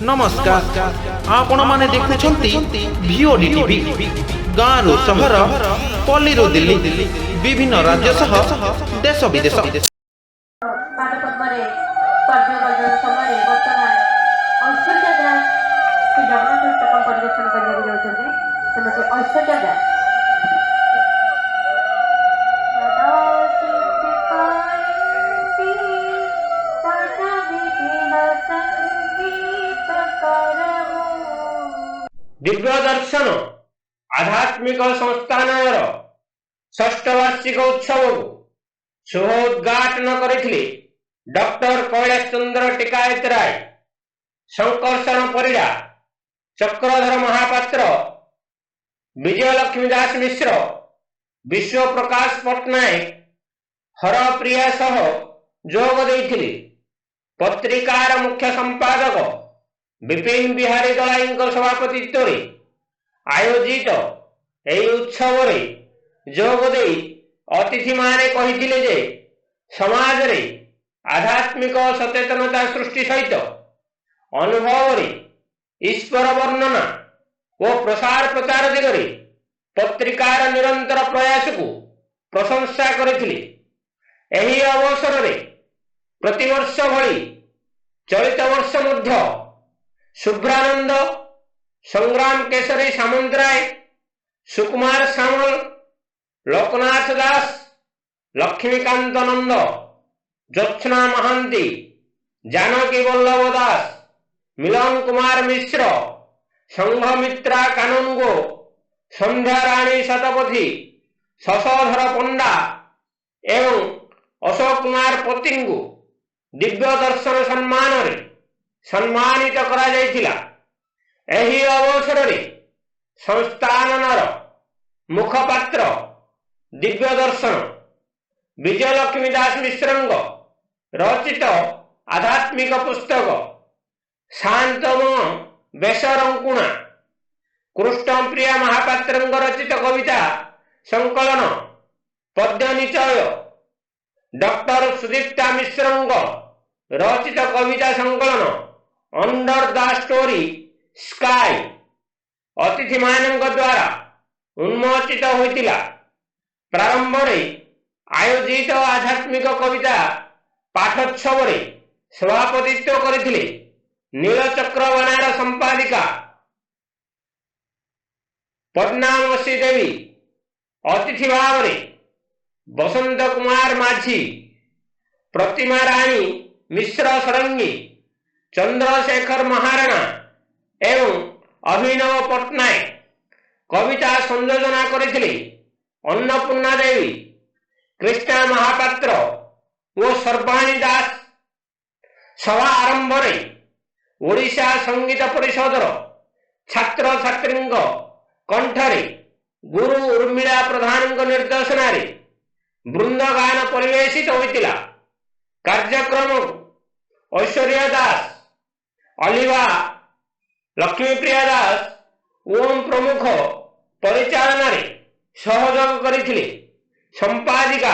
नमस्कार आपण माने देखुछंती भिओडी टीवी गाँव सहर पल्ली दिल्ली विभिन्न राज्य सह देश विदेश दिव्य दर्शन आध्यात्मिक संस्थान षष्ठ वार्षिक उत्सव को शुभोद्घाटन करथिले डॉक्टर कैलाश चंद्र टिकायत राय, शंकरशरण परिडा, चक्रधर महापात्र, विजयलक्ष्मी दास मिश्र, विश्व प्रकाश पट्टनायक, हरप्रिया सह जोग देथिले। पत्रिकार मुख्य संपादक विपिन बिहारी दलाई सभापतित्व आयोजित यह उत्सव जोग दे अतिथि माने कहिथिले जे समाज रे आध्यात्मिक सचेतनता सृष्टि सहित अनुभव रे ईश्वर वर्णना और प्रसार प्रचार दिगरे पत्रिकार निरंतर प्रयास को प्रशंसा करथिले। एही अवसर रे प्रतिवर्ष भली चलित वर्ष मध्य शुभ्रानंद, संग्राम केसरी सामंतराय, सुकुमार सामल, लोकनाथ दास, लक्ष्मीकांत नंद, ज्योत्सना महांती, जानकी वल्लभ दास, मिलन कुमार मिश्र, संघमित्रा कानूनगो, संध्या राणी शतपथी, शशधर पंडा एवं अशोक कुमार पतिंगु दिव्य दर्शन सम्मान रे सम्मानित करा जायथिला। एही अवसर रे संस्थानर मुखपात्र दिव्य दर्शन विजयलक्ष्मी दास मिश्रंग रचित आध्यात्मिक पुस्तक शांतम बेसरंकुणा, कृष्णप्रिया महापात्रंग रचित कविता संकलन पद्य निचय, डॉक्टर सुदीप्ता मिश्रंग रचित कविता संकलन अंडर द स्टोरी स्काई अतिथि मानक द्वारा उन्मोचित होइतिला। प्रारंभ रे आयोजित आध्यात्मिक कविता पाठोत्सव रे सभापतित्व करथिले नीलचक्रवनार संपादिका पद्मावती देवी। अतिथि भाव रे बसंत कुमार माझी, प्रतिमा राणी मिश्र षडंगी, चंद्रशेखर महाराणा एवं अभिनव पट्टनायक कविता संयोजना करथिले अन्नपूर्णा देवी, कृष्णा महापात्र और सर्वाणी दास। सभा आरंभ रे ओडिशा संगीत परिषदर छात्र छात्री कंठरे गुरु उर्मिला प्रधान निर्देशन वृंदगान परिवेशित होइतिला। कार्यक्रम ऐश्वर्या दास, अलिवा, लक्ष्मीप्रिया दास ओम प्रमुख परिचालन रे सहयोग करथिले। संपादिका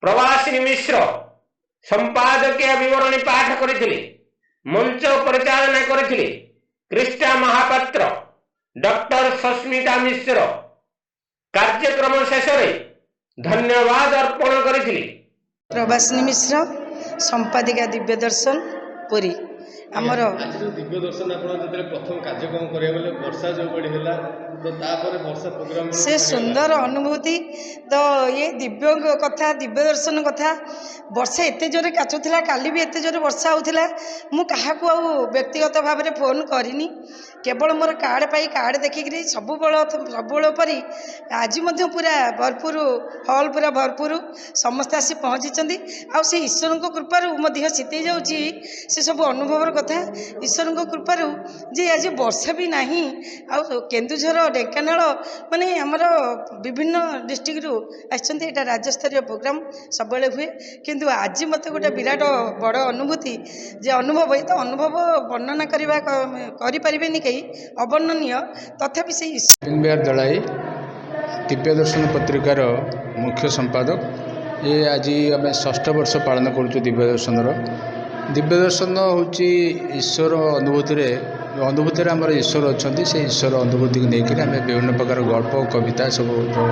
प्रवासिनी मिश्र संपादकीय विवरणी पाठ करथिले। मंच परिचालन करथिले कृष्णा महापात्र, डॉक्टर सस्मिता मिश्र। कार्यक्रम शेष रे धन्यवाद अर्पण करथिले प्रवासिनी मिश्र, संपादिका दिव्य दर्शन पुरी। आमर दिव्य दर्शन प्रथम कार्यक्रम करें वर्षा जो बड़ी है तो वर्षा प्रोग्राम से सुंदर अनुभूति। तो ये दिव्य कथा दिव्य दर्शन कथा वर्षा एते जोरे काचुला, काली भी एते जोरे वर्षा होता। मु क्या व्यक्तिगत भाव में फोन करनी, केवल मोर कार्ड पाई कार्ड देखिक सबुबल परी आज पूरा भरपूर हॉल पूरा भरपूर समस्ते आसी पहुँची। से ईश्वर कृपार मो देह शीतई जाऊँगी से सब अनुभव कथा। ईश्वर कृपार जे आज वर्षा भी ना आ केन्दुझर ढेंकानाल माने आमर विभिन्न डिस्ट्रिक्ट आसछन्ती। राज्यस्तरीय प्रोग्राम सब हुए किंतु आज मत गोटे विराट बड़ अनुभूति जे अनुभव ये तो अनुभव वर्णना करें कहीं अवर्णनीय तथापि से दलाई दिव्य दर्शन पत्रिकार मुख्य संपादक। ये आज आम षष्ठ वर्ष पालन करुँ दिव्य दर्शन दिव्य दर्शन हूँ ईश्वर अनुभूति आमर ईश्वर अच्छा से ईश्वर अनुभूति को लेकर आम विभिन्न प्रकार गल्प कविता सब जो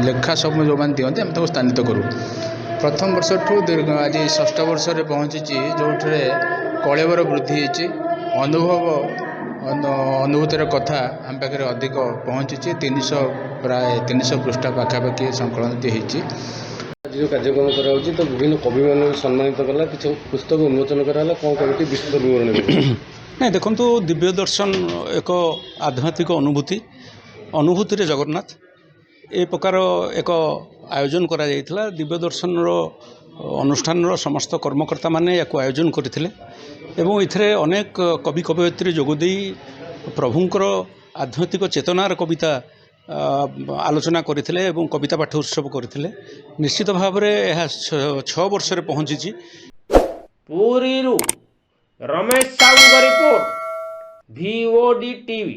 लेखा सब जो मैंने दिखते आम स्थानित करूँ। प्रथम वर्ष ठू दीर्घ आज षष्ठ वर्ष में पहुँची जो कलेवर वृद्धि होती अनुभूतिर कथा आम पाखे अधिक पहुँची 300 प्राय 300 पृष्ठ पाखापाखि संकलन होती। जो कार्यक्रम कराऊँ तो विभिन्न कवि मान सम्मानित कला कि पुस्तक उन्मोचन कराला कौन कविटी विस्तृत विवरण नहीं देखो दिव्य दर्शन एक आध्यात्मिक अनुभूति रे जगन्नाथ ए प्रकार एक आयोजन करा जायतिला। दिव्य दर्शन अनुष्ठान समस्त कर्मकर्ता माने या आयोजन करथिले एवं इथरे अनेक कवि कवयित्री जोगदी प्रभुंकर आध्यात्मिक चेतनार कविता आलोचना करथिले एवं कविता पाठ उत्सव करथिले। निश्चित भाव में यह 6 वर्ष रे पहुंची। पुरीरू Ramesh Sahu report VOD TV।